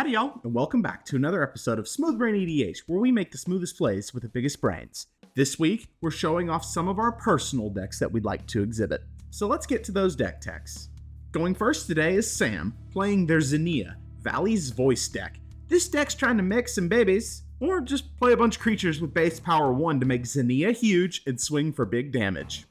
Howdy y'all, and welcome back to another episode of SmoothBrainEDH, where we make the smoothest plays with the biggest brains. This week, we're showing off some of our personal decks that we'd like to exhibit. So let's get to those deck techs. Going first today is Sam, playing their Zinnia, Valley's Voice deck. This deck's trying to mix some babies, or just play a bunch of creatures with base power 1 to make Zinnia huge and swing for big damage.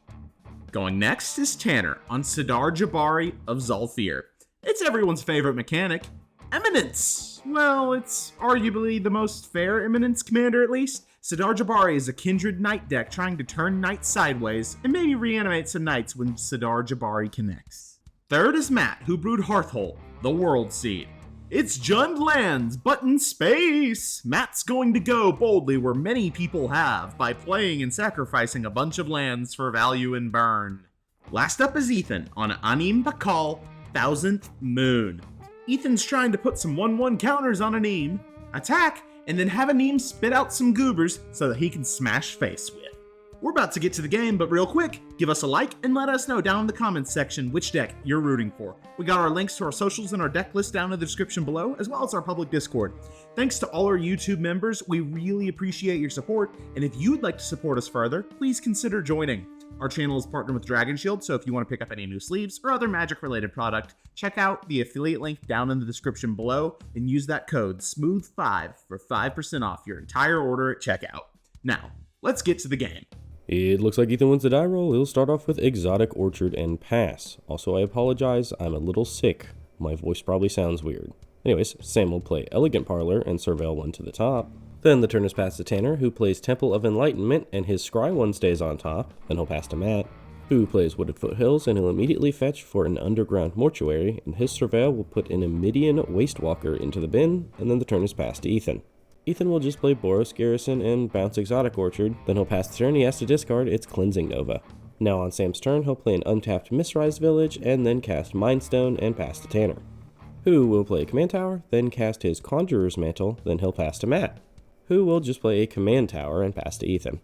Going next is Tanner on Sidar Jabari of Zalfir. It's everyone's favorite mechanic, Eminence. Well, it's arguably the most fair Eminence commander at least. Sidar Jabari is a Kindred Knight deck trying to turn Knights sideways and maybe reanimate some Knights when Sidar Jabari connects. Third is Matt, who brewed Hearthhull, the World Seed. It's Jund lands, but in space! Matt's going to go boldly where many people have by playing and sacrificing a bunch of lands for value and burn. Last up is Ethan on Anim Pakal, 1000th Moon. Ethan's trying to put some 1/1 counters on Anim, attack, and then have Anim spit out some goobers so that he can smash face with. We're about to get to the game, but real quick, give us a like and let us know down in the comments section which deck you're rooting for. We got our links to our socials and our deck list down in the description below, as well as our public Discord. Thanks to all our YouTube members, we really appreciate your support, and if you'd like to support us further, please consider joining. Our channel is partnered with Dragon Shield, so if you want to pick up any new sleeves or other Magic-related product, check out the affiliate link down in the description below and use that code SMOOTH5 for 5% off your entire order at checkout. Now, let's get to the game. It looks like Ethan wins the die roll. He'll start off with Exotic Orchard and pass. Also, I apologize, I'm a little sick. My voice probably sounds weird. Anyways, Sam will play Elegant Parlor and Surveil 1 to the top. Then the turn is passed to Tanner, who plays Temple of Enlightenment, and his Scry 1 stays on top. Then he'll pass to Matt, who plays Wooded Foothills, and he'll immediately fetch for an Underground Mortuary, and his Surveil will put an Emidian Wastewalker into the bin, and then the turn is passed to Ethan. Ethan will just play Boros Garrison and bounce Exotic Orchard, then he'll pass the turn. He has to discard its Cleansing Nova. Now on Sam's turn, he'll play an untapped Misrise Village, and then cast Mind Stone and pass to Tanner, who will play a Command Tower, then cast his Conjurer's Mantle, then he'll pass to Matt, who will just play a Command Tower and pass to Ethan.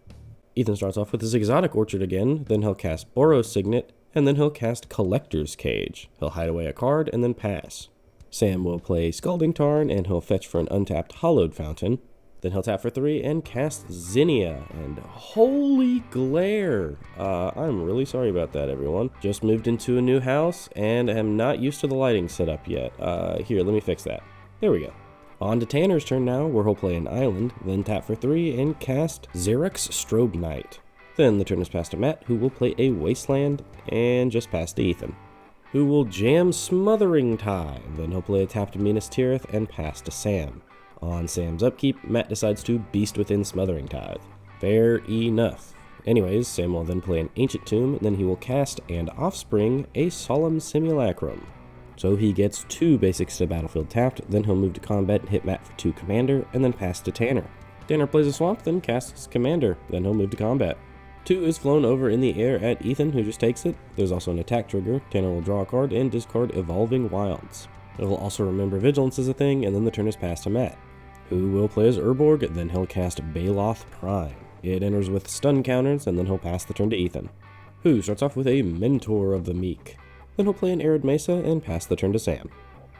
Ethan starts off with his Exotic Orchard again, then he'll cast Boros Signet, and then he'll cast Collector's Cage. He'll hide away a card and then pass. Sam will play Scalding Tarn, and he'll fetch for an untapped Hollowed Fountain. Then he'll tap for 3 and cast Zinnia, and holy glare! I'm really sorry about that, everyone. Just moved into a new house, and am not used to the lighting setup yet. Here, let me fix that. There we go. On to Tanner's turn now, where he'll play an island, then tap for 3 and cast Xerix Strobe Knight. Then the turn is passed to Matt, who will play a Wasteland, and just pass to Ethan, who will jam Smothering Tithe. Then he'll play a tapped Minas Tirith and pass to Sam. On Sam's upkeep, Matt decides to Beast Within Smothering Tithe. Fair enough. Anyways, Sam will then play an Ancient Tomb, then he will cast and Offspring a Solemn Simulacrum. So he gets 2 basics to battlefield tapped, then he'll move to combat and hit Matt for 2 Commander, and then pass to Tanner. Tanner plays a Swamp, then casts Commander, then he'll move to combat. 2 is flown over in the air at Ethan, who just takes it. There's also an attack trigger. Tanner will draw a card and discard Evolving Wilds. It'll also remember Vigilance as a thing, and then the turn is passed to Matt, who will play as Urborg, then he'll cast Baloth Prime. It enters with stun counters, and then he'll pass the turn to Ethan, who starts off with a Mentor of the Meek. Then he'll play an Arid Mesa and pass the turn to Sam,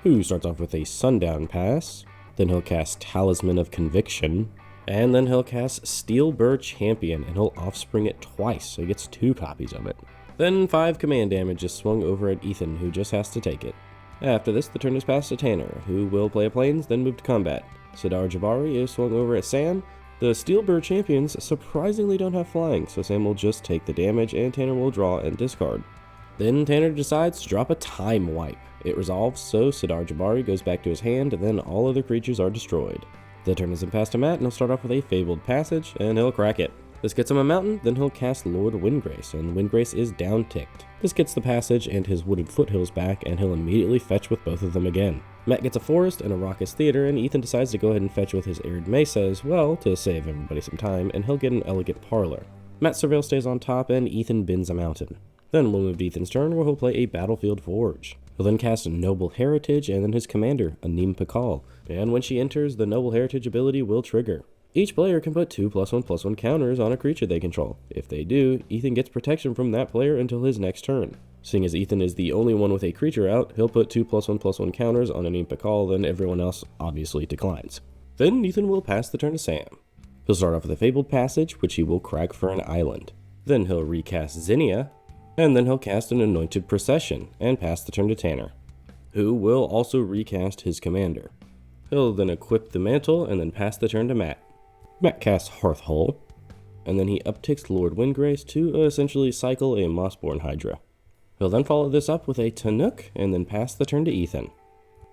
who starts off with a Sundown Pass. Then he'll cast Talisman of Conviction, and then he'll cast Steel Burr Champion, and he'll Offspring it twice, so he gets 2 copies of it. Then 5 command damage is swung over at Ethan, who just has to take it. After this, the turn is passed to Tanner, who will play a Plains, then move to combat. Sidar Jabari is swung over at Sam. The Steel Burr Champions surprisingly don't have flying, so Sam will just take the damage, and Tanner will draw and discard. Then Tanner decides to drop a Time Wipe. It resolves, so Sidar Jabari goes back to his hand, and then all other creatures are destroyed. The turn is then passed to Matt, and he'll start off with a Fabled Passage, and he'll crack it. This gets him a mountain, then he'll cast Lord Windgrace, and Windgrace is down-ticked. This gets the passage and his Wooded Foothills back, and he'll immediately fetch with both of them again. Matt gets a forest and a Raucous Theater, and Ethan decides to go ahead and fetch with his Arid Mesa as well, to save everybody some time, and he'll get an Elegant Parlor. Matt's Surveil stays on top, and Ethan bins a mountain. Then we'll move to Ethan's turn, where he'll play a Battlefield Forge. He'll then cast Noble Heritage, and then his commander, Anim Pakal. And when she enters, the Noble Heritage ability will trigger. Each player can put 2+1/+1 counters on a creature they control. If they do, Ethan gets protection from that player until his next turn. Seeing as Ethan is the only one with a creature out, he'll put 2+1/+1 counters on Anim Pakal, then everyone else obviously declines. Then Ethan will pass the turn to Sam. He'll start off with a Fabled Passage, which he will crack for an island. Then he'll recast Zinnia, and then he'll cast an Anointed Procession, and pass the turn to Tanner, who will also recast his commander. He'll then equip the mantle, and then pass the turn to Matt. Matt casts Hearthhull, and then he upticks Lord Windgrace to essentially cycle a Mossborn Hydra. He'll then follow this up with a Tanuk, and then pass the turn to Ethan.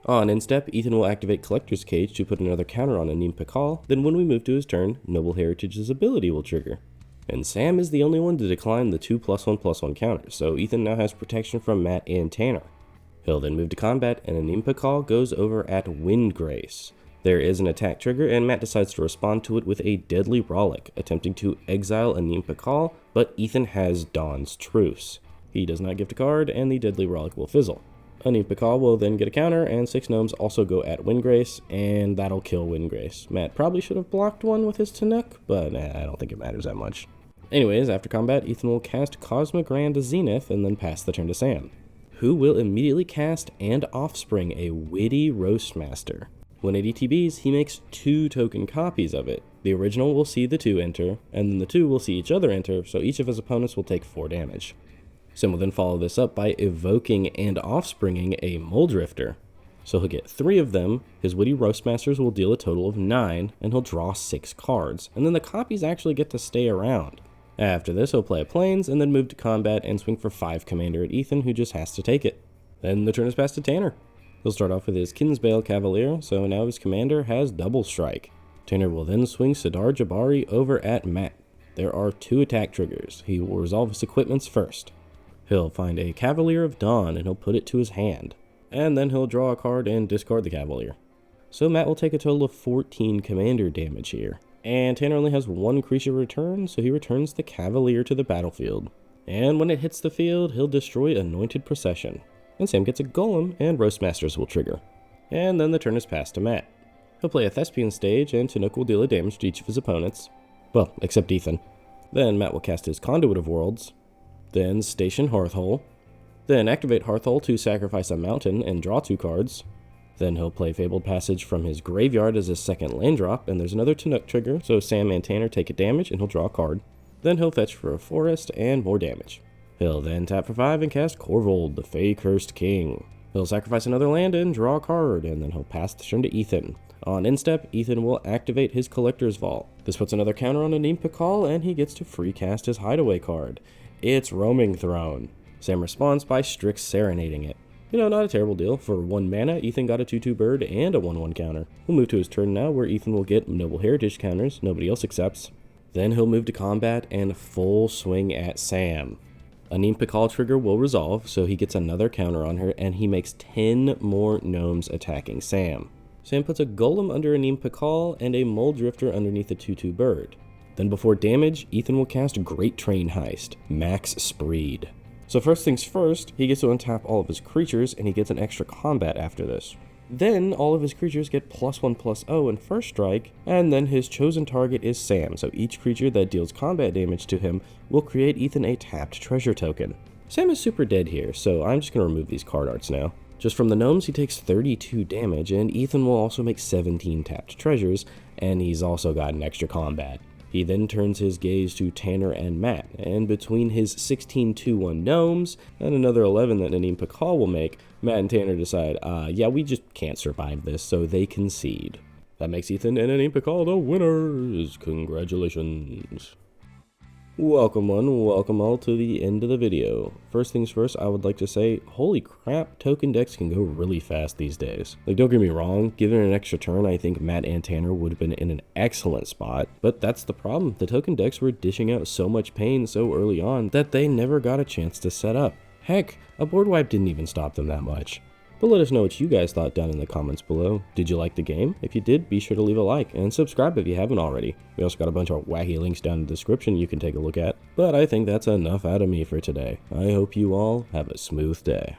On instep, Ethan will activate Collector's Cage to put another counter on Anim Pakal, then when we move to his turn, Noble Heritage's ability will trigger. And Sam is the only one to decline the 2+1/+1 counters, so Ethan now has protection from Matt and Tanner. He'll then move to combat, and Anim Pakal goes over at Windgrace. There is an attack trigger, and Matt decides to respond to it with a Deadly Rollick, attempting to exile Anim Pakal, but Ethan has Dawn's Truce. He does not gift a card, and the Deadly Rollick will fizzle. Anim Pakal will then get a counter, and 6 gnomes also go at Windgrace, and that'll kill Windgrace. Matt probably should have blocked one with his Tanuk, but I don't think it matters that much. Anyways, after combat, Ethan will cast Cosmic Grand Zenith, and then pass the turn to Sam, who will immediately cast and Offspring a Witty Roastmaster. When it ETBs, he makes 2 token copies of it. The original will see the 2 enter, and then the 2 will see each other enter, so each of his opponents will take 4 damage. Sam will then follow this up by evoking and offspringing a Moldrifter. So he'll get 3 of them, his Witty Roastmasters will deal a total of 9, and he'll draw 6 cards, and then the copies actually get to stay around. After this, he'll play a Plains, and then move to combat and swing for 5 commander at Ethan, who just has to take it. Then the turn is passed to Tanner. He'll start off with his Kinsbale Cavalier, so now his commander has Double Strike. Tanner will then swing Sidar Jabari over at Matt. There are 2 attack triggers. He will resolve his equipments first. He'll find a Cavalier of Dawn, and he'll put it to his hand. And then he'll draw a card and discard the Cavalier. So Matt will take a total of 14 commander damage here. And Tanner only has 1 creature return, so he returns the Cavalier to the battlefield. And when it hits the field, he'll destroy Anointed Procession. And Sam gets a Golem, and Roastmasters will trigger. And then the turn is passed to Matt. He'll play a Thespian Stage, and Tanuk will deal a damage to each of his opponents. Well, except Ethan. Then Matt will cast his Conduit of Worlds, then station Hearthhull, then activate Hearthhull to sacrifice a mountain and draw 2 cards. Then he'll play Fabled Passage from his graveyard as his second land drop, and there's another Tanuk trigger, so Sam and Tanner take a damage, and he'll draw a card. Then he'll fetch for a forest and more damage. He'll then tap for 5 and cast Korvold, the Fey-Cursed King. He'll sacrifice another land and draw a card, and then he'll pass the turn to Ethan. On instep, Ethan will activate his Collector's Vault. This puts another counter on Anim Pakal, and he gets to free cast his Hideaway card. It's Roaming Throne. Sam responds by Strix Serenading it. You know, not a terrible deal. For 1 mana, Ethan got a 2/2 bird and a 1/1 counter. We'll move to his turn now, where Ethan will get Noble Heritage counters, nobody else accepts. Then he'll move to combat and full swing at Sam. Anim Pakal trigger will resolve, so he gets another counter on her, and he makes 10 more gnomes attacking Sam. Sam puts a Golem under Anim Pakal and a Moldrifter underneath a 2/2 bird. Then before damage, Ethan will cast Great Train Heist, Max Spreed. So first things first, he gets to untap all of his creatures, and he gets an extra combat after this. Then all of his creatures get +1/+0 in first strike, and then his chosen target is Sam, so each creature that deals combat damage to him will create Ethan a tapped treasure token. Sam is super dead here, so I'm just going to remove these card arts now. Just from the gnomes, he takes 32 damage, and Ethan will also make 17 tapped treasures, and he's also got an extra combat. He then turns his gaze to Tanner and Matt, and between his 16/2/1 gnomes and another 11 that Anim Pakal will make, Matt and Tanner decide, yeah, we just can't survive this, so they concede. That makes Ethan and Anim Pakal the winners. Congratulations. Welcome one, welcome all to the end of the video. First things first, I would like to say, holy crap, token decks can go really fast these days. Like, don't get me wrong, given an extra turn, I think Matt and Tanner would have been in an excellent spot, but that's the problem. The token decks were dishing out so much pain so early on that they never got a chance to set up. Heck, a board wipe didn't even stop them that much. But let us know what you guys thought down in the comments below. Did you like the game? If you did, be sure to leave a like and subscribe if you haven't already. We also got a bunch of wacky links down in the description you can take a look at. But I think that's enough out of me for today. I hope you all have a smooth day.